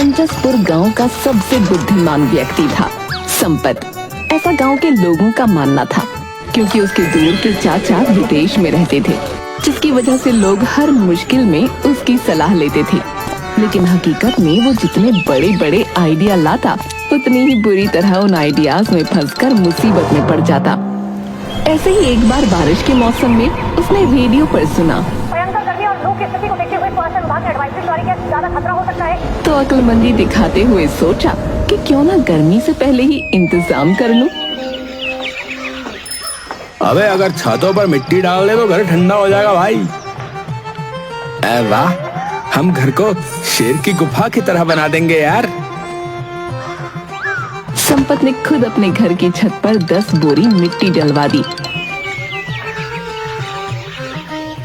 मंचसपुर गांव का सबसे बुद्धिमान व्यक्ति था संपत। ऐसा गांव के लोगों का मानना था, क्योंकि उसके दूर के चाचा विदेश में रहते थे, जिसकी वजह से लोग हर मुश्किल में उसकी सलाह लेते थे। लेकिन हकीकत में वो जितने बड़े बड़े आइडिया लाता, उतनी ही बुरी तरह उन आइडियाज में फंसकर मुसीबत में पड़ जाता। ऐसे ही एक बार बारिश के मौसम में उसने रेडियो पर सुना, भयंकर गर्मी और लू की स्थिति को देखते हुए मौसम विभाग ने एडवाइजरी जारी किया, ज्यादा खतरा हो सकता है। तो अक्लमंदी दिखाते हुए सोचा कि क्यों ना गर्मी से पहले ही इंतजाम कर लूं। अबे अगर छतों पर मिट्टी डाल दे तो घर ठंडा हो जाएगा भाई। अरे वाह, हम घर को शेर की गुफा की तरह बना देंगे यार। संपत ने खुद अपने घर की छत पर 10 बोरी मिट्टी डलवा दी।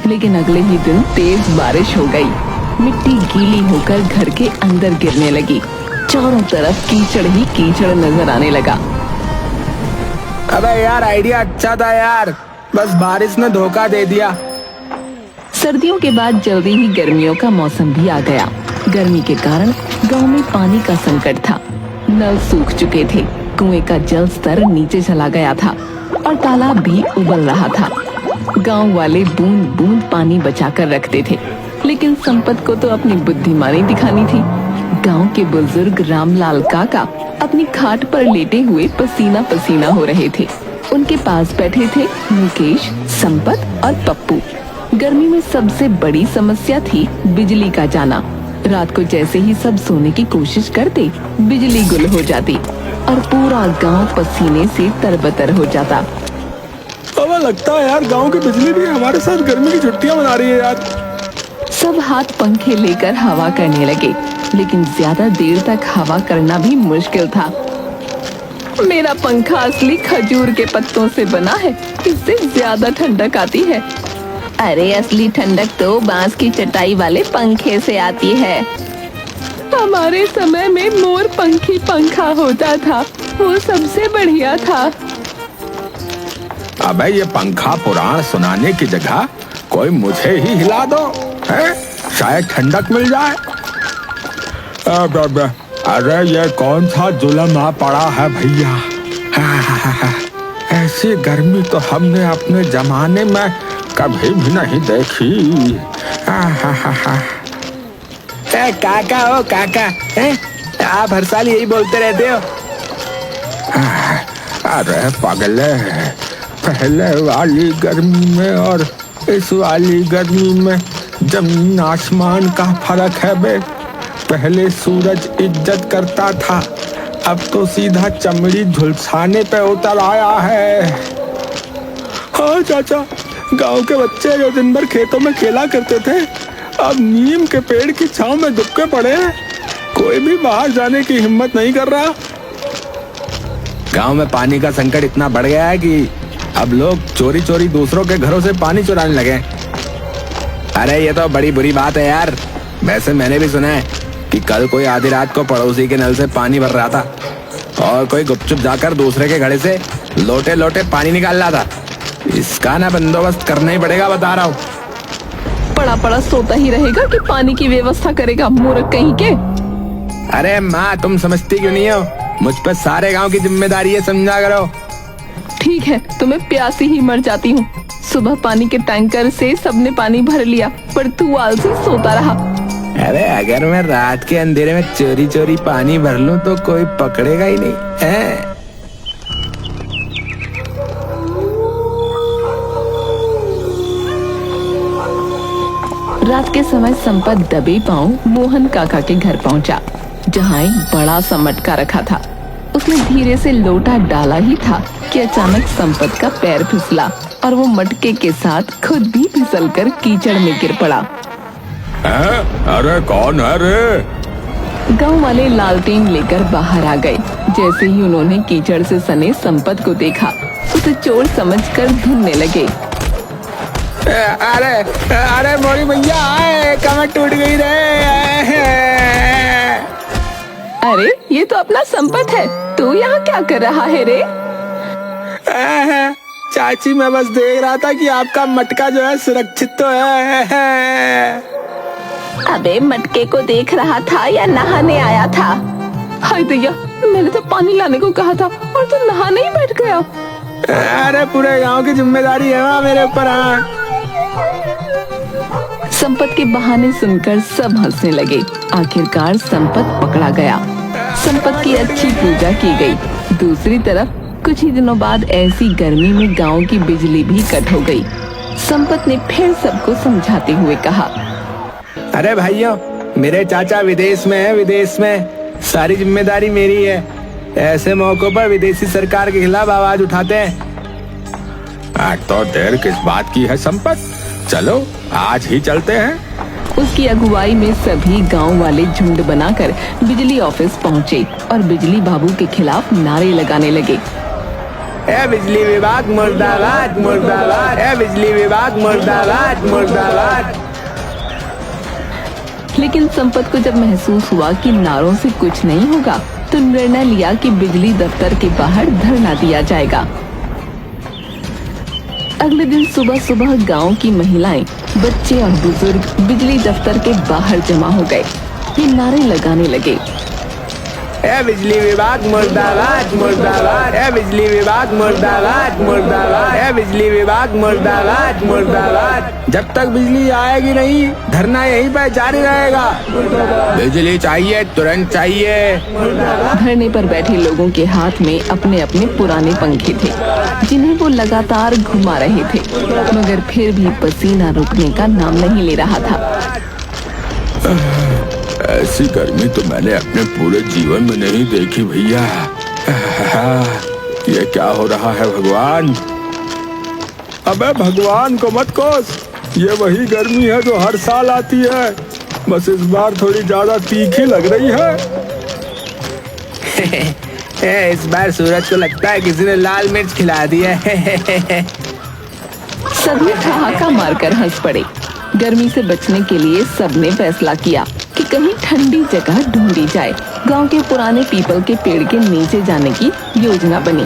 लेकिन अगले ही दिन तेज बारिश हो गई। मिट्टी गीली होकर घर के अंदर गिरने लगी। चारों तरफ कीचड़ ही कीचड़ नजर आने लगा। अबे यार, आइडिया अच्छा था यार, बस बारिश ने धोखा दे दिया। सर्दियों के बाद जल्दी ही गर्मियों का मौसम भी आ गया। गर्मी के कारण गांव में पानी का संकट था। नल सूख चुके थे, कुएं का जल स्तर नीचे चला गया था और तालाब भी उबल रहा था। गांव वाले बूंद बूंद पानी बचाकर रखते थे, लेकिन संपत को तो अपनी बुद्धिमानी दिखानी थी। गांव के बुजुर्ग रामलाल काका अपनी खाट पर लेटे हुए पसीना पसीना हो रहे थे। उनके पास बैठे थे मुकेश, संपत और पप्पू। गर्मी में सबसे बड़ी समस्या थी बिजली का जाना। रात को जैसे ही सब सोने की कोशिश करते, बिजली गुल हो जाती और पूरा गांव पसीने से तरबतर हो जाता। अब लगता है यार गांव की बिजली भी हमारे साथ गर्मी की छुट्टियां मना रही है यार। सब हाथ पंखे लेकर हवा करने लगे, लेकिन ज्यादा देर तक हवा करना भी मुश्किल था। मेरा पंखा असली खजूर के पत्तों से बना है, इससे ज्यादा ठंडक आती है। अरे असली ठंडक तो बांस की चटाई वाले पंखे से आती है। हमारे समय में मोर पंखी पंखा होता था, वो सबसे बढ़िया था। अबे ये पंखा पुराण सुनाने की जगह कोई मुझे ही हिला दो, है? शायद ठंडक मिल जाए। अरे ये कौन सा जुल्म आ पड़ा है भैया। ऐसी गर्मी तो हमने अपने जमाने में कभी भी नहीं देखी। काका ओ काका, आप हर साल यही बोलते रहते हो। अरे पगले, पहले वाली गर्मी में और इस वाली गर्मी में जमीन आसमान का फर्क है बे। पहले सूरज इज्जत करता था, अब तो सीधा चमड़ी झुलसाने पे उतर आया है। हाँ चाचा, गांव के बच्चे जो दिन भर खेतों में खेला करते थे, अब नीम के पेड़ की छांव में दुबके पड़े हैं। कोई भी बाहर जाने की हिम्मत नहीं कर रहा। गांव में पानी का संकट इतना बढ़ गया है कि अब लोग चोरी चोरी दूसरों के घरों से पानी चुराने लगे। अरे ये तो बड़ी बुरी बात है यार। वैसे मैंने भी सुना है कि कल कोई आधी रात को पड़ोसी के नल से पानी भर रहा था और कोई गुपचुप जाकर दूसरे के घड़े से लोटे लोटे पानी निकाल रहा था। इसका ना बंदोबस्त करना ही पड़ेगा, बता रहा हूँ। पड़ा पड़ा सोता ही रहेगा कि पानी की व्यवस्था करेगा, मूर्ख कहीं के। अरे माँ, तुम समझती क्यों नहीं हो? मुझ पर सारे गांव की जिम्मेदारी है, समझा करो। ठीक है, तो मैं प्यासी ही मर जाती हूँ। सुबह पानी के टैंकर से सबने पानी भर लिया, पर तू आलसी सोता रहा। अरे अगर मैं रात के अंधेरे में चोरी चोरी पानी भर लूं तो कोई पकड़ेगा ही नहीं है। रात के समय संपत दबे पांव मोहन काका के घर पहुंचा, जहां एक बड़ा सा मटका रखा था। उसने धीरे से लोटा डाला ही था कि अचानक संपत का पैर फिसला और वो मटके के साथ खुद भी फिसलकर कीचड़ में गिर पड़ा। अरे कौन है रे? गांव वाले लालटेन लेकर बाहर आ गए। जैसे ही उन्होंने कीचड़ से सने संपत को देखा, उसे चोर समझकर ढूंढने लगे। अरे अरे मोरी भैया, कमर टूट गई रे। अरे ये तो अपना संपत है, तू यहाँ क्या कर रहा है रे? चाची, मैं बस देख रहा था कि आपका मटका जो है सुरक्षित तो है। अबे मटके को देख रहा था या नहाने आया था? हाय दैया, मैंने तो पानी लाने को कहा था और तू नहाने ही बैठ गया। अरे पूरे गांव की जिम्मेदारी है मेरे ऊपर। संपत के बहाने सुनकर सब हंसने लगे। आखिरकार संपत पकड़ा गया। संपत की अच्छी पूजा की गई। दूसरी तरफ कुछ ही दिनों बाद ऐसी गर्मी में गांव की बिजली भी कट हो गई। संपत ने फिर सबको समझाते हुए कहा, अरे भाइयों, मेरे चाचा विदेश में है, विदेश में सारी जिम्मेदारी मेरी है। ऐसे मौकों पर विदेशी सरकार के खिलाफ आवाज उठाते हैं। तो देर किस बात की है संपत, चलो आज ही चलते हैं। उसकी अगुवाई में सभी गांव वाले झुंड बनाकर बिजली ऑफिस पहुंचे और बिजली बाबू के खिलाफ नारे लगाने लगे। ए बिजली विभाग मुर्दाबाद मुर्दाबाद, ए बिजली विभाग मुर्दाबाद मुर्दाबाद। लेकिन संपत को जब महसूस हुआ कि नारों से कुछ नहीं होगा, तो निर्णय लिया कि बिजली दफ्तर के बाहर धरना दिया जाएगा। अगले दिन सुबह सुबह गांव की महिलाएं, बच्चे और बुजुर्ग बिजली दफ्तर के बाहर जमा हो गए। ये नारे लगाने लगे, ए बिजली विभाग मुर्दाबाद मुर्दाबाद, ए बिजली विभाग मुर्दाबाद मुर्दाबाद, ए बिजली विभाग मुर्दाबाद मुर्दाबाद। जब तक बिजली आएगी नहीं, धरना यहीं पर जारी रहेगा। बिजली चाहिए, तुरंत चाहिए। धरने पर बैठे लोगों के हाथ में अपने अपने पुराने पंखे थे, जिन्हें वो लगातार घुमा रहे थे, मगर फिर भी पसीना रुकने का नाम नहीं ले रहा था। ऐसी गर्मी तो मैंने अपने पूरे जीवन में नहीं देखी भैया। ये क्या हो रहा है भगवान? अबे भगवान को मत कोस, ये वही गर्मी है जो हर साल आती है, बस इस बार थोड़ी ज्यादा तीखी लग रही है। इस बार सूरज को लगता है किसी ने लाल मिर्च खिला दिया है। सभी ठहाका मारकर हंस पड़े। गर्मी से बचने के लिए सबने फैसला किया कि कहीं ठंडी जगह ढूंढी जाए। गांव के पुराने पीपल के पेड़ के नीचे जाने की योजना बनी।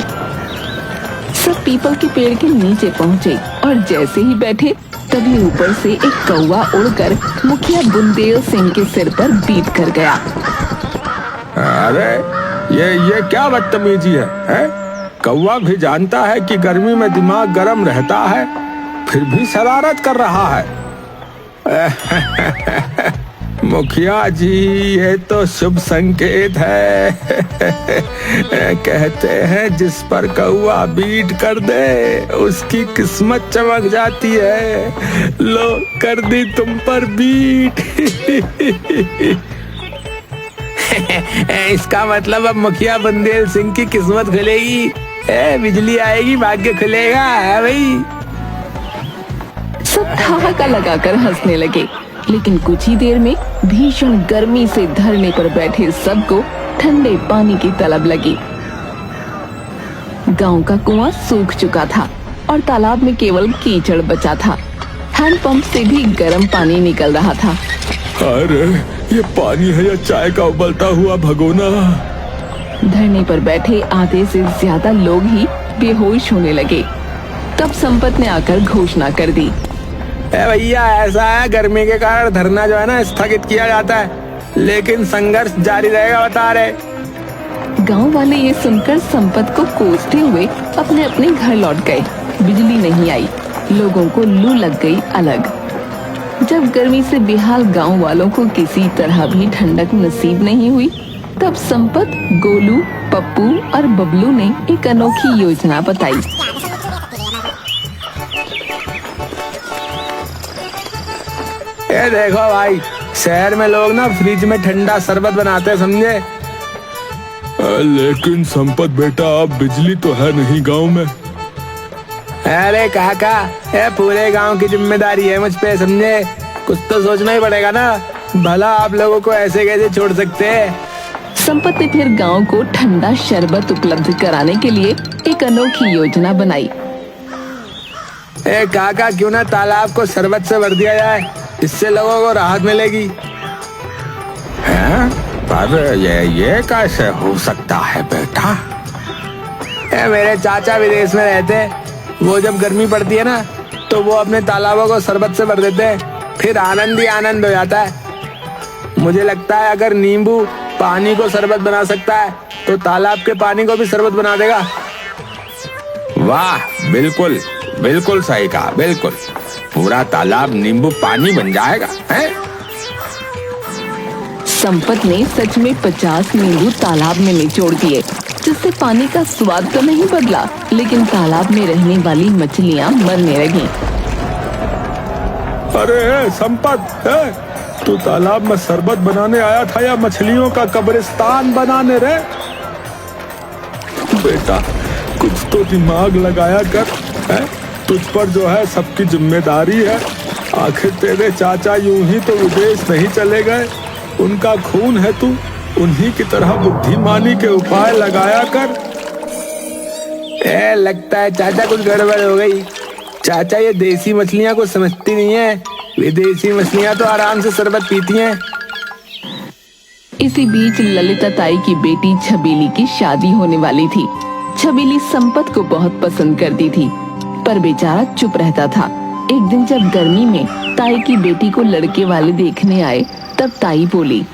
सब पीपल के पेड़ के नीचे पहुंचे और जैसे ही बैठे, तभी ऊपर से एक कौवा उड़कर मुखिया बुंदेल सिंह के सिर पर बीट कर गया। अरे ये क्या बदतमीजी है? कौवा भी जानता है कि गर्मी में दिमाग गर्म रहता है, फिर भी शरारत कर रहा है। मुखिया जी, ये तो शुभ संकेत है। कहते हैं जिस पर कौवा बीट कर दे उसकी किस्मत चमक जाती है। लो कर दी तुम पर बीट। इसका मतलब अब मुखिया बुंदेल सिंह की किस्मत खुलेगी। बिजली आएगी, भाग्य खुलेगा है भाई। सब ठहाका लगाकर हंसने लगे। लेकिन कुछ ही देर में भीषण गर्मी से धरने पर बैठे सबको ठंडे पानी की तलब लगी। गांव का कुआं सूख चुका था और तालाब में केवल कीचड़ बचा था। हैंडपंप से भी गर्म पानी निकल रहा था। अरे ये पानी है या चाय का उबलता हुआ भगोना? धरने पर बैठे आधे से ज्यादा लोग ही बेहोश होने लगे। तब संपत ने आकर घोषणा कर दी, भैया ऐसा है, गर्मी के कारण धरना जो है ना स्थगित किया जाता है, लेकिन संघर्ष जारी रहेगा, बता रहे। गांव वाले ये सुनकर संपत को कोसते हुए अपने अपने घर लौट गए। बिजली नहीं आई, लोगों को लू लग गई अलग। जब गर्मी से बेहाल गांव वालों को किसी तरह भी ठंडक नसीब नहीं हुई, तब संपत, गोलू, पप्पू और बबलू ने एक अनोखी योजना बताई। ये देखो भाई, शहर में लोग ना फ्रिज में ठंडा शरबत बनाते हैं, समझे? लेकिन संपत बेटा, अब बिजली तो है नहीं गांव में। अरे काका, ये पूरे गांव की जिम्मेदारी है मुझ पे, समझे? कुछ तो सोचना ही पड़ेगा ना, भला आप लोगों को ऐसे कैसे छोड़ सकते हैं? संपत ने फिर गांव को ठंडा शरबत उपलब्ध कराने के लिए एक अनोखी योजना बनाई। काका, क्यों ना तालाब को शरबत से भर दिया जाए, इससे लोगों को राहत मिलेगी। पर ये कैसे हो सकता है बेटा? मेरे चाचा विदेश में रहते हैं, वो जब गर्मी पड़ती है ना, तो वो अपने तालाबों को शरबत से भर देते हैं, फिर आनंद ही आनंद हो जाता है। मुझे लगता है अगर नींबू पानी को शरबत बना सकता है तो तालाब के पानी को भी शरबत बना देगा। वाह, बिल्कुल बिल्कुल सही कहा, बिल्कुल। पूरा तालाब नींबू पानी बन जाएगा, हैं? संपत ने सच में 50 नींबू तालाब में निचोड़ दिए, जिससे पानी का स्वाद तो नहीं बदला, लेकिन तालाब में रहने वाली मछलियां मरने लगीं। अरे संपत, तू तालाब में शरबत बनाने आया था या मछलियों का कब्रिस्तान बनाने रे? बेटा, कुछ तो दिमाग लगाया कर, है? तुझ पर जो है सबकी जिम्मेदारी है। आखिर तेरे चाचा यूं ही तो विदेश नहीं चले गए, उनका खून है तू, उन्हीं की तरह बुद्धिमानी के उपाय लगाया कर। लगता है चाचा कुछ गड़बड़ हो गई। चाचा ये देसी मछलियां को समझती नहीं है, विदेशी मछलियां तो आराम से शरबत पीती हैं। इसी बीच ललिता ताई की बेटी छबीली की शादी होने वाली थी। छबीली संपत को बहुत पसंद करती थी, पर बेचारा चुप रहता था। एक दिन जब गर्मी में ताई की बेटी को लड़के वाले देखने आए, तब ताई बोली,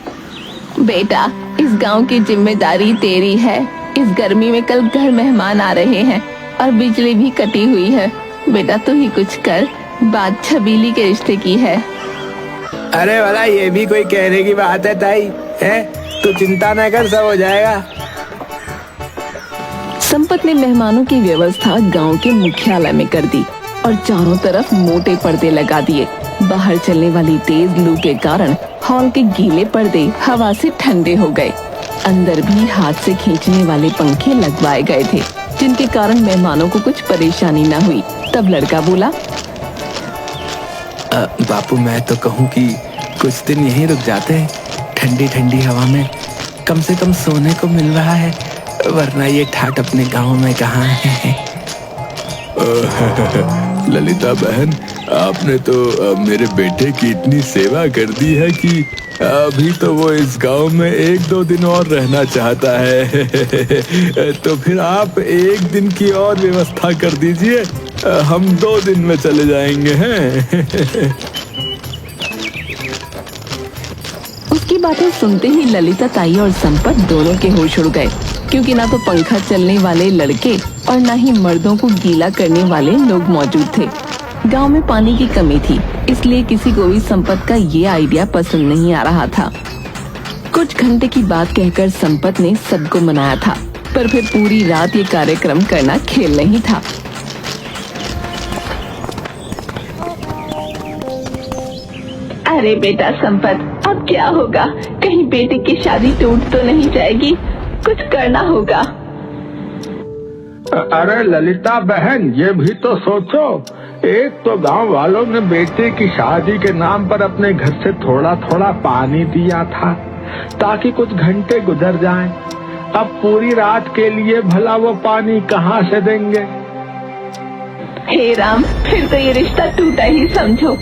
बेटा, इस गांव की जिम्मेदारी तेरी है। इस गर्मी में कल घर मेहमान आ रहे हैं और बिजली भी कटी हुई है। बेटा तू ही कुछ कर, बात छबीली के रिश्ते की है। अरे वाला, ये भी कोई कहने की बात है ताई, है? तू चिंता न कर, सब हो जाएगा। संपत ने मेहमानों की व्यवस्था गांव के मुख्यालय में कर दी और चारों तरफ मोटे पर्दे लगा दिए। बाहर चलने वाली तेज लू के कारण हॉल के गीले पर्दे हवा से ठंडे हो गए। अंदर भी हाथ से खींचने वाले पंखे लगवाए गए थे, जिनके कारण मेहमानों को कुछ परेशानी न हुई। तब लड़का बोला, बापू, मैं तो कहूँ कि कुछ दिन यहीं रुक जाते हैं, ठंडी ठंडी हवा में कम से कम सोने को मिल रहा है, वरना ये ठाट अपने गांव में कहाँ है। ललिता बहन, आपने तो मेरे बेटे की इतनी सेवा कर दी है कि अभी तो वो इस गांव में 1-2 दिन और रहना चाहता है। तो फिर आप 1 दिन की और व्यवस्था कर दीजिए, हम 2 दिन में चले जाएंगे हैं। उसकी बातें सुनते ही ललिता ताई और संपत दोनों के होश उड़ गए, क्योंकि ना तो पंखा चलने वाले लड़के और ना ही मर्दों को गीला करने वाले लोग मौजूद थे। गांव में पानी की कमी थी, इसलिए किसी को भी संपत का ये आइडिया पसंद नहीं आ रहा था। कुछ घंटे की बात कहकर संपत ने सबको मनाया था, पर फिर पूरी रात ये कार्यक्रम करना खेल नहीं था। अरे बेटा संपत, अब क्या होगा? कहीं बेटी की शादी टूट तो नहीं जाएगी? कुछ करना होगा। अरे ललिता बहन, ये भी तो सोचो, एक तो गांव वालों ने बेटे की शादी के नाम पर अपने घर से थोड़ा थोड़ा पानी दिया था ताकि कुछ घंटे गुजर जाएं। अब पूरी रात के लिए भला वो पानी कहाँ से देंगे? हे राम, फिर तो ये रिश्ता टूटा ही समझो।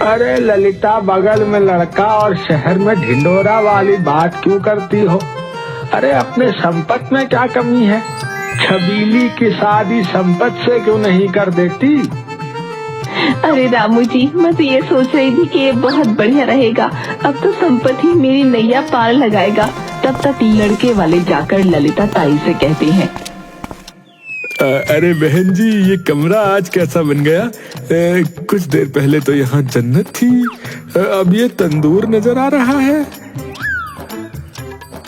अरे ललिता, बगल में लड़का और शहर में ढिंडोरा वाली बात क्यों करती हो? अरे अपने संपत में क्या कमी है? छबीली की शादी संपत से क्यों नहीं कर देती? अरे रामू जी, मैं तो ये सोच रही थी कि ये बहुत बढ़िया रहेगा। अब तो संपत ही मेरी नैया पार लगाएगा। तब तक लड़के वाले जाकर ललिता ताई से कहते हैं, अरे बहन जी, ये कमरा आज कैसा बन गया? कुछ देर पहले तो यहाँ जन्नत थी, अब ये तंदूर नजर आ रहा है।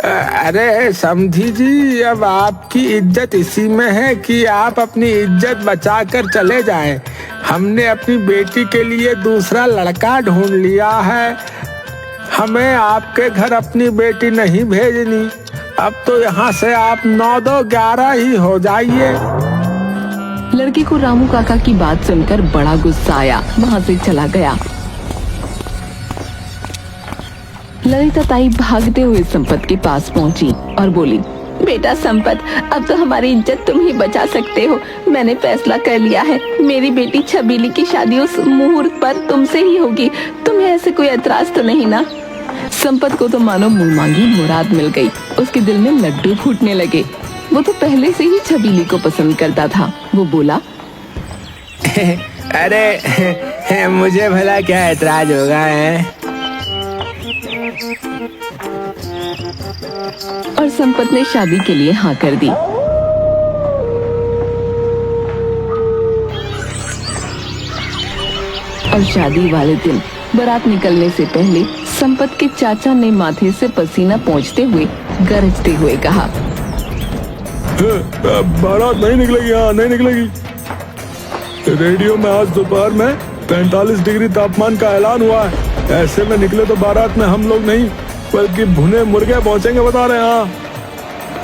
अरे समझी जी, अब आपकी इज्जत इसी में है कि आप अपनी इज्जत बचाकर चले जाएं। हमने अपनी बेटी के लिए दूसरा लड़का ढूंढ लिया है। हमें आपके घर अपनी बेटी नहीं भेजनी। अब तो यहाँ से आप 9-2-11 ही हो जाइए। लड़के को रामू काका की बात सुनकर बड़ा गुस्सा आया, वहाँ से चला गया। ललिता ताई भागते हुए संपत के पास पहुंची और बोली, बेटा संपत, अब तो हमारी इज्जत तुम ही बचा सकते हो। मैंने फैसला कर लिया है, मेरी बेटी छबीली की शादी उस मुहूर्त पर तुमसे ही होगी। तुम्हें ऐसे कोई एतराज तो नहीं ना? संपत को तो मानो मुंह मांगी मुराद मिल गई। उसके दिल में लड्डू फूटने लगे। वो तो पहले से ही छबीली को पसंद करता था। वो बोला, अरे मुझे भला क्या एतराज होगा है? और संपत ने शादी के लिए हाँ कर दी। और शादी वाले दिन बारात निकलने से पहले संपत के चाचा ने माथे से पसीना पोंछते हुए गरजते हुए कहा, बारात नहीं निकलेगी, हाँ नहीं निकलेगी। रेडियो में आज दोपहर में 45 डिग्री तापमान का ऐलान हुआ है। ऐसे में निकले तो बारात में हम लोग नहीं बल्कि भुने मुर्गे पहुंचेंगे, बता रहे हैं। हाँ।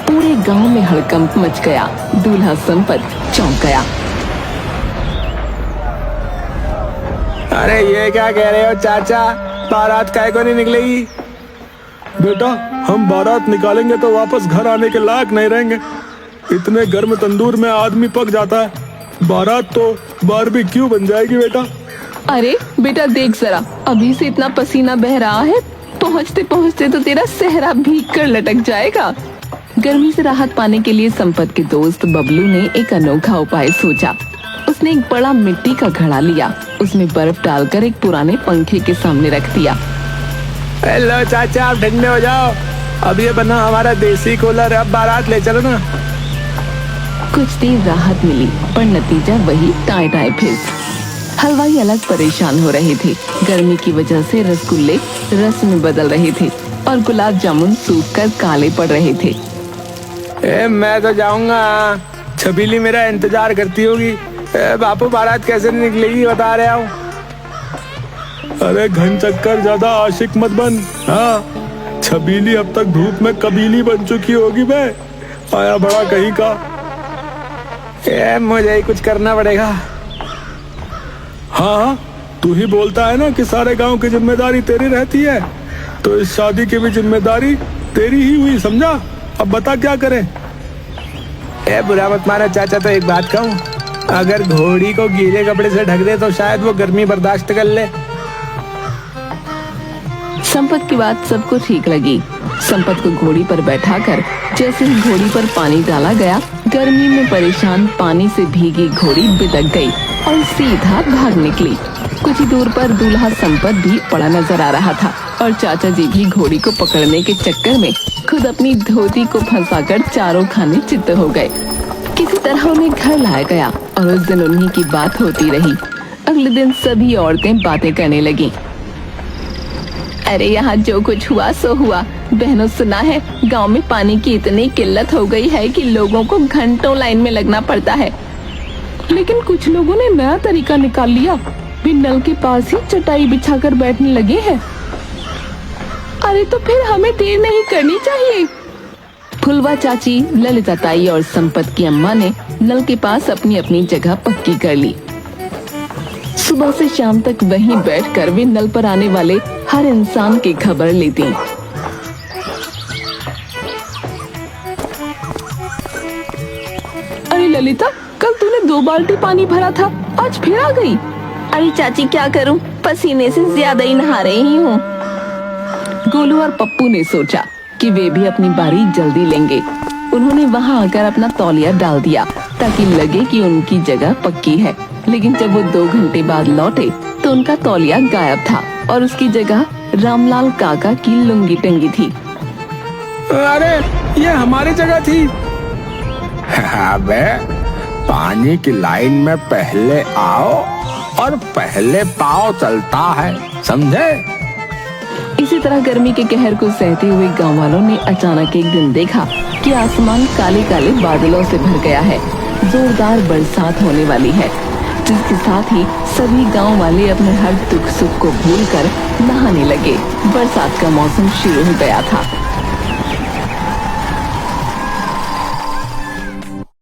पूरे गांव में हड़कंप मच गया। दूल्हा संपत चौंक गया। अरे ये क्या कह रहे हो चाचा, बारात काहे को नहीं निकलेगी? बेटा, हम बारात निकालेंगे तो वापस घर आने के लायक नहीं रहेंगे। इतने गर्म तंदूर में आदमी पक जाता है। बारात तो बारबेक्यू बन जाएगी बेटा। अरे बेटा देख जरा, अभी से इतना पसीना बह रहा है, पहुँचते पहुँचते तो तेरा सेहरा भीग कर लटक जाएगा। गर्मी से राहत पाने के लिए संपत के दोस्त बबलू ने एक अनोखा उपाय सोचा। उसने एक बड़ा मिट्टी का घड़ा लिया, उसमें बर्फ डालकर एक पुराने पंखे के सामने रख दिया। हेलो चाचा, आप ठंडे हो जाओ, अब ये बना हमारा देसी कूलर, अब बारात ले चलो ना। कुछ देर राहत मिली पर नतीजा वही टाई टाई फिर। हलवाई अलग परेशान हो रहे थे। गर्मी की वजह से रसगुल्ले रस में बदल रहे थे और गुलाब जामुन सूख कर काले पड़ रहे थे। मैं तो जाऊंगा, छबीली मेरा इंतजार करती होगी। बापू बारात कैसे निकलेगी बता रहे हूँ। अरे घन चक्कर ज्यादा आशिक मत बन। हाँ, छबीली अब तक धूप में कबीली बन चुकी होगी। बे आया बड़ा कहीं का। मुझे ही कुछ करना पड़ेगा। हाँ, तू ही बोलता है ना कि सारे गांव की जिम्मेदारी तेरी रहती है, तो इस शादी की भी जिम्मेदारी तेरी ही हुई, समझा? अब बता क्या करें? बुरा मत माना चाचा, तो एक बात कहूँ, अगर घोड़ी को गीले कपड़े से ढक दे तो शायद वो गर्मी बर्दाश्त कर ले। संपत की बात सबको ठीक लगी। संपत को घोड़ी पर बैठाकर जैसे ही घोड़ी पर पानी डाला गया, गर्मी में परेशान पानी से भीगी घोड़ी बिदक गई और सीधा भाग निकली। कुछ ही दूर पर दूल्हा संपत भी पड़ा नजर आ रहा था और चाचा जी भी घोड़ी को पकड़ने के चक्कर में खुद अपनी धोती को फंसाकर चारों खाने चित्त हो गए। किसी तरह उन्हें घर लाया गया और उस दिन उन्हीं की बात होती रही। अगले दिन सभी औरतें बातें करने लगी। अरे यहाँ जो कुछ हुआ सो हुआ। बहनों सुना है गांव में पानी की इतनी किल्लत हो गई है कि लोगों को घंटों लाइन में लगना पड़ता है। लेकिन कुछ लोगों ने नया तरीका निकाल लिया, वे नल के पास ही चटाई बिछाकर बैठने लगे हैं। अरे तो फिर हमें देर नहीं करनी चाहिए। फुलवा चाची, ललिता ताई और संपत की अम्मा ने नल के पास अपनी अपनी जगह पक्की कर ली। सुबह से शाम तक वहीं बैठकर वे नल पर आने वाले हर इंसान की खबर लेती। अरे ललिता, कल तूने 2 बाल्टी पानी भरा था, आज फिर आ गई। अरे चाची क्या करूं, पसीने से ज्यादा ही नहा रही हूँ। गोलू और पप्पू ने सोचा कि वे भी अपनी बारी जल्दी लेंगे। उन्होंने वहां आकर अपना तौलिया डाल दिया ताकि लगे कि उनकी जगह पक्की है। लेकिन जब वो 2 घंटे बाद लौटे तो उनका तौलिया गायब था और उसकी जगह रामलाल काका की लुंगी टंगी थी। अरे ये हमारी जगह थी। अबे पानी की लाइन में पहले आओ और पहले पाँव चलता है, समझे? इसी तरह गर्मी के कहर को सहते हुए गांव वालों ने अचानक एक दिन देखा कि आसमान काले काले बादलों से भर गया है। जोरदार बरसात होने वाली है, जिसके साथ ही सभी गांव वाले अपने हर दुख सुख को भूलकर नहाने लगे। बरसात का मौसम शुरू हो गया था।